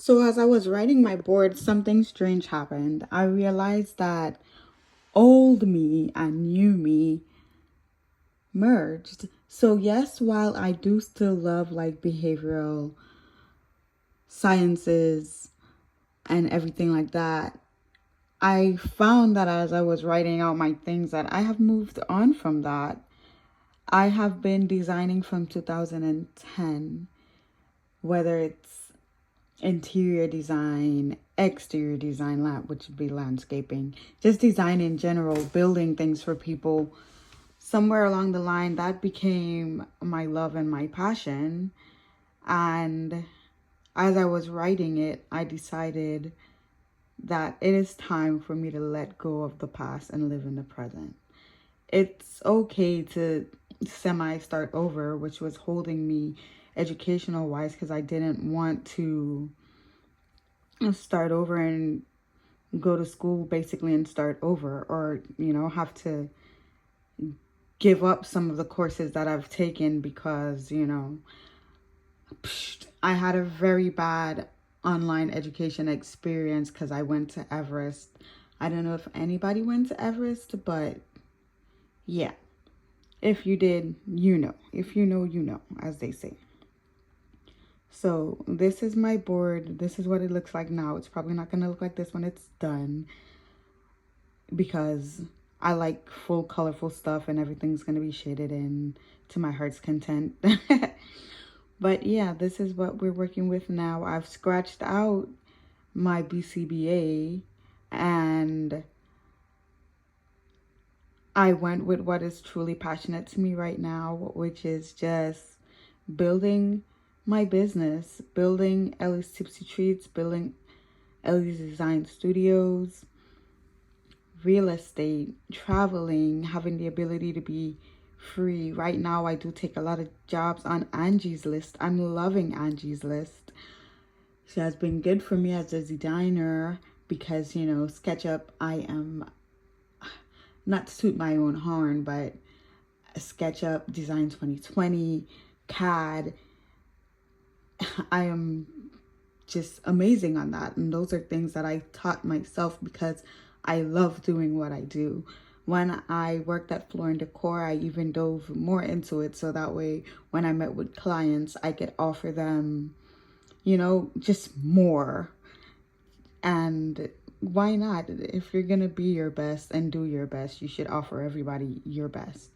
So as I was writing my board, something strange happened. I realized that old me and new me merged. So yes, while I do still love like behavioral sciences and everything like that, I found that as I was writing out my things that I have moved on from that. I have been designing from 2010, whether it's interior design, exterior design, which would be landscaping, just design in general, building things for people. Somewhere along the line, that became my love and my passion. And as I was writing it, I decided that it is time for me to let go of the past and live in the present. It's okay to semi start over, which was holding me educational wise because I didn't want to start over and go to school basically and start over, or have to give up some of the courses that I've taken because I had a very bad online education experience because I went to Everest. I don't know if anybody went to Everest, but yeah, if you did, if you know, as they say. So this is my board. This is what it looks like now. It's probably not going to look like this when it's done, because I like full colorful stuff and everything's going to be shaded in to my heart's content. But yeah, this is what we're working with now. I've scratched out my BCBA and I went with what is truly passionate to me right now, which is just building my business, building Ellie's Tipsy Treats, building Ellie's Design Studios, real estate, traveling, having the ability to be free. Right now, I do take a lot of jobs on Angie's List. I'm loving Angie's List. She has been good for me as a designer because, SketchUp, I am, not to toot my own horn, but SketchUp, Design 2020, CAD, I am just amazing on that. And those are things that I taught myself because I love doing what I do. When I worked at Floor and Decor, I even dove more into it so that way when I met with clients, I could offer them, just more. And why not? If you're going to be your best and do your best, you should offer everybody your best.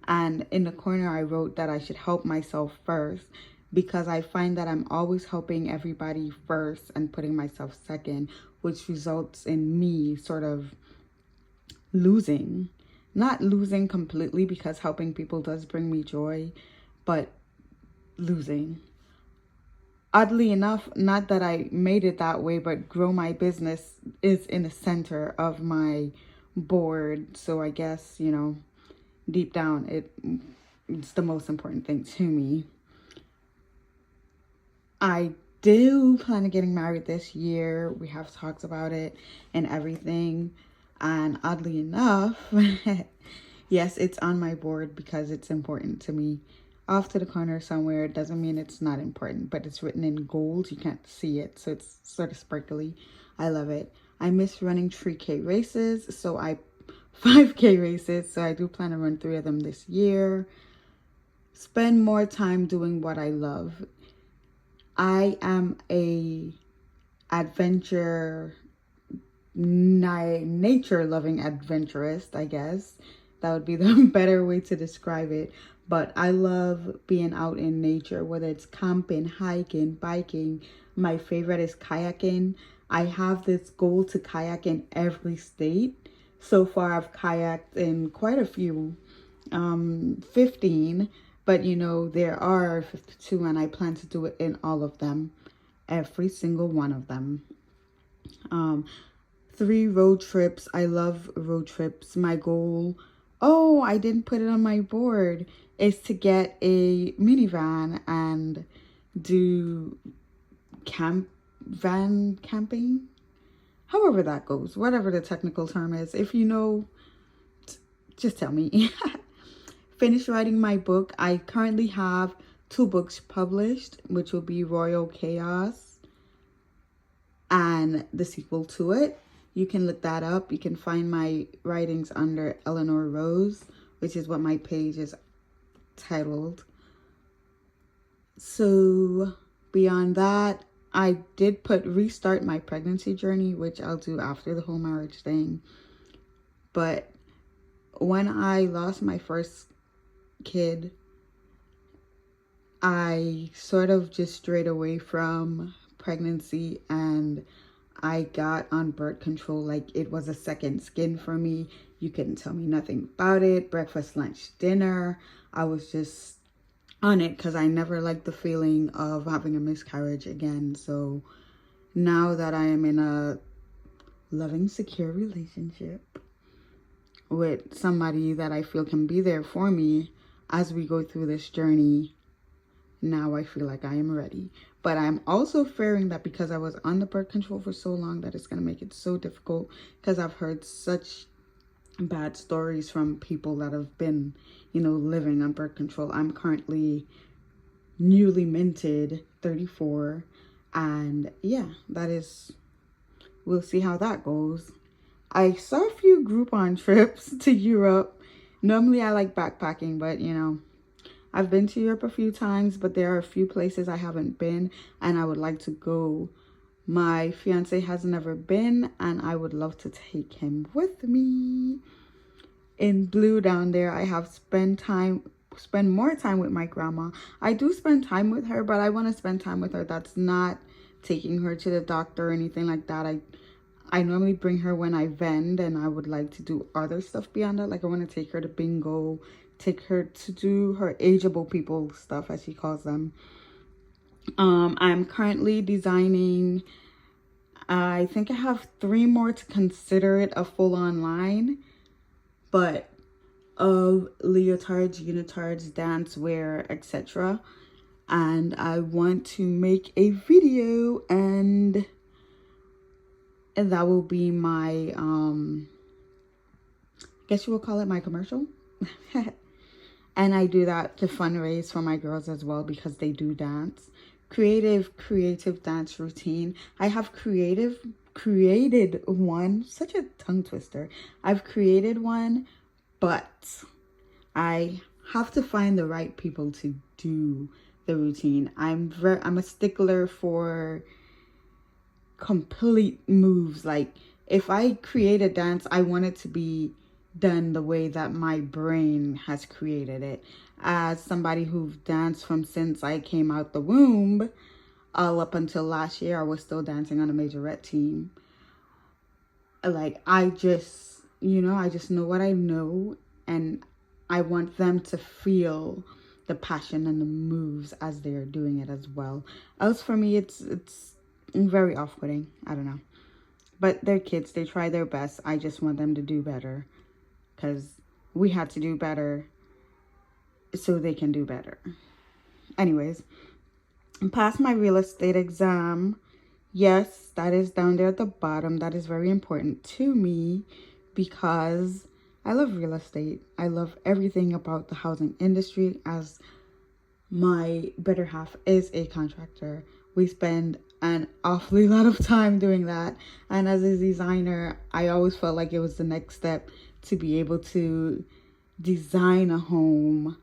And in the corner, I wrote that I should help myself first because I find that I'm always helping everybody first and putting myself second, which results in me sort of losing. Not losing completely because helping people does bring me joy, but losing. Oddly enough, not that I made it that way, but grow my business is in the center of my board. So I guess, deep down, it's the most important thing to me. I do plan on getting married this year. We have talked about it and everything. And oddly enough, yes, it's on my board because it's important to me. Off to the corner somewhere, it doesn't mean it's not important, but it's written in gold. You can't see it, so it's sort of sparkly. I love it. I miss running 3K races, 5K races, so I do plan to run 3 of them this year. Spend more time doing what I love. I am a adventure, nature loving adventurist, I guess. That would be the better way to describe it. But I love being out in nature, whether it's camping, hiking, biking. My favorite is kayaking. I have this goal to kayak in every state. So far, I've kayaked in quite a few, 15, but there are 52, and I plan to do it in all of them, every single one of them. Um, 3 road trips. I love road trips. My goal, oh, I didn't put it on my board, is to get a minivan and do van camping. However that goes, whatever the technical term is. If you know, just tell me. Finish writing my book. I currently have 2 books published, which will be Royal Chaos and the sequel to it. You can look that up. You can find my writings under Eleanor Rose, which is what my page is titled. So beyond that, I did put restart my pregnancy journey, which I'll do after the whole marriage thing. But when I lost my first kid, I sort of just strayed away from pregnancy and I got on birth control like it was a second skin for me. You couldn't tell me nothing about it. Breakfast, lunch, dinner. I was just on it because I never liked the feeling of having a miscarriage again. So now that I am in a loving, secure relationship with somebody that I feel can be there for me as we go through this journey, now I feel like I am ready. But I'm also fearing that because I was on the birth control for so long that it's going to make it so difficult, because I've heard such bad stories from people that have been, living on birth control. I'm currently newly minted 34, and yeah, we'll see how that goes. I saw a few Groupon trips to Europe. Normally I like backpacking, but I've been to Europe a few times, but there are a few places I haven't been and I would like to go. My fiance has never been and I would love to take him with me. In blue down there, I have spend more time with my grandma. I do spend time with her, but I want to spend time with her that's not taking her to the doctor or anything like that. I normally bring her when I vend, and I would like to do other stuff beyond that. Like I want to take her to bingo, take her to do her ageable people stuff, as she calls them. I'm currently designing, I think I have 3 more to consider it a full-on line, but of leotards, unitards, dance wear, etc. And I want to make a video, and that will be my I guess you will call it my commercial. And I do that to fundraise for my girls as well because they do dance. Creative dance routine. I have created one, such a tongue twister. I've created one, but I have to find the right people to do the routine. I'm a stickler for complete moves. Like if I create a dance, I want it to be done the way that my brain has created it. As somebody who's danced from since I came out the womb, all up until last year, I was still dancing on a majorette team. Like I just know what I know, and I want them to feel the passion and the moves as they're doing it as well. Else for me, it's very off-putting. I don't know. But they're kids. They try their best. I just want them to do better because we had to do better so they can do better. Anyways, I passed my real estate exam. Yes, that is down there at the bottom. That is very important to me because I love real estate. I love everything about the housing industry, as my better half is a contractor. We spend an awfully lot of time doing that. And as a designer, I always felt like it was the next step to be able to design a home,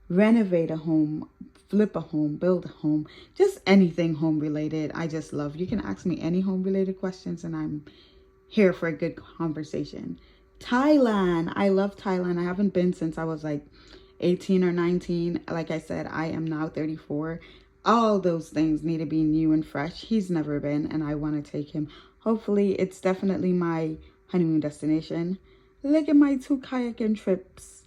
renovate a home, flip a home, build a home, just anything home related. I just love. You can ask me any home related questions and I'm here for a good conversation. Thailand. I love Thailand. I haven't been since I was like 18 or 19. Like I said, I am now 34. All those things need to be new and fresh. He's never been and I want to take him. Hopefully, it's definitely my honeymoon destination. Look at my 2 kayaking trips.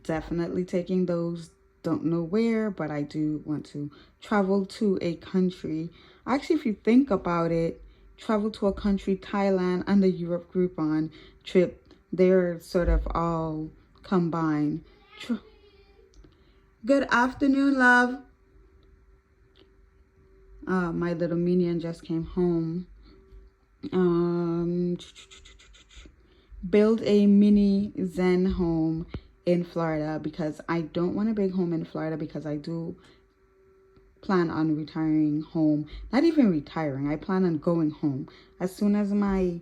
Definitely taking those. Don't know where, but I do want to travel to a country. Actually, if you think about it, travel to a country, Thailand and the Europe Groupon trip, they're sort of all combined. Good afternoon, love. My little minion just came home. Build a mini Zen home in Florida because I don't want a big home in Florida because I do plan on retiring home. Not even retiring. I plan on going home. As soon as my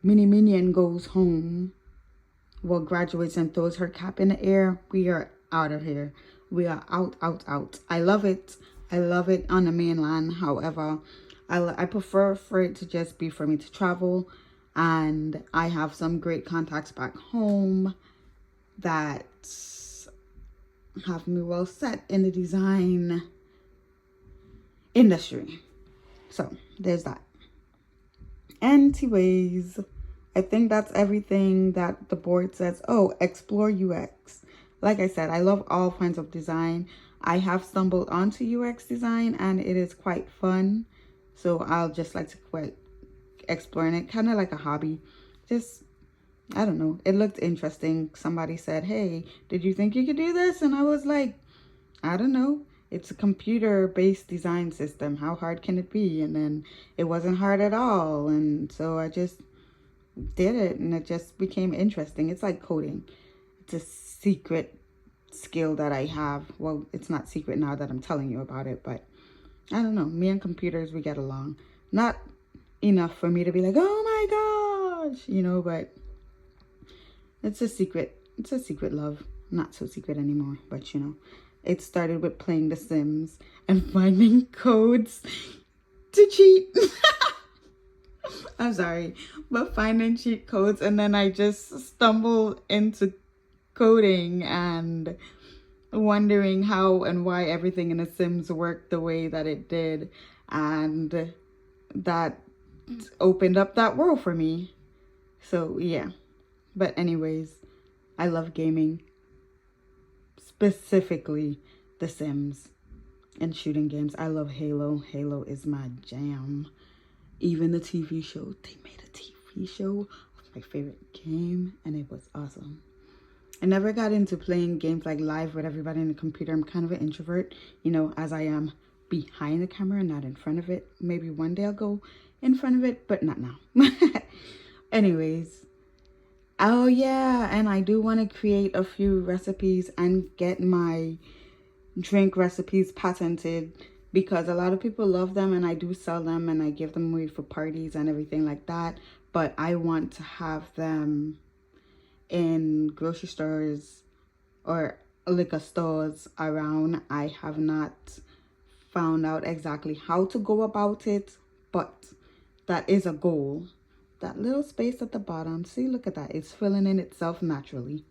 mini minion goes home, well, graduates and throws her cap in the air, we are out of here. We are out, out, out. I love it. I love it on the mainland. However, I prefer for it to just be for me to travel. And I have some great contacts back home that have me well set in the design industry. So there's that. Anyways, I think that's everything that the board says. Oh, explore UX. Like I said, I love all kinds of design. I have stumbled onto UX design and it is quite fun. So I'll just like to quit exploring it, kind of like a hobby. Just, I don't know. It looked interesting. Somebody said, hey, did you think you could do this? And I was like, I don't know. It's a computer-based design system. How hard can it be? And then it wasn't hard at all. And so I just did it and it just became interesting. It's like coding. It's a secret skill that I have. Well, it's not secret now that I'm telling you about it, but I don't know. Me and computers, we get along. Not enough for me to be like, oh my gosh, you know, but it's a secret. It's a secret love. Not so secret anymore, but you know, it started with playing The Sims and finding codes to cheat. I'm sorry, but finding cheat codes, and then I just stumbled into coding and wondering how and why everything in The Sims worked the way that it did, and that opened up that world for me. So yeah, but anyways, I love gaming, specifically The Sims and shooting games. I love Halo. Halo is my jam. Even the TV show, they made a TV show of my favorite game and it was awesome. I never got into playing games like live with everybody in the computer. I'm kind of an introvert, you know, as I am behind the camera, not in front of it. Maybe one day I'll go in front of it, but not now. Anyways, oh yeah, and I do want to create a few recipes and get my drink recipes patented, because a lot of people love them and I do sell them and I give them away for parties and everything like that. But I want to have them in grocery stores or liquor stores around. I have not found out exactly how to go about it, but that is a goal. That little space at the bottom, see, look at that. It's filling in itself naturally.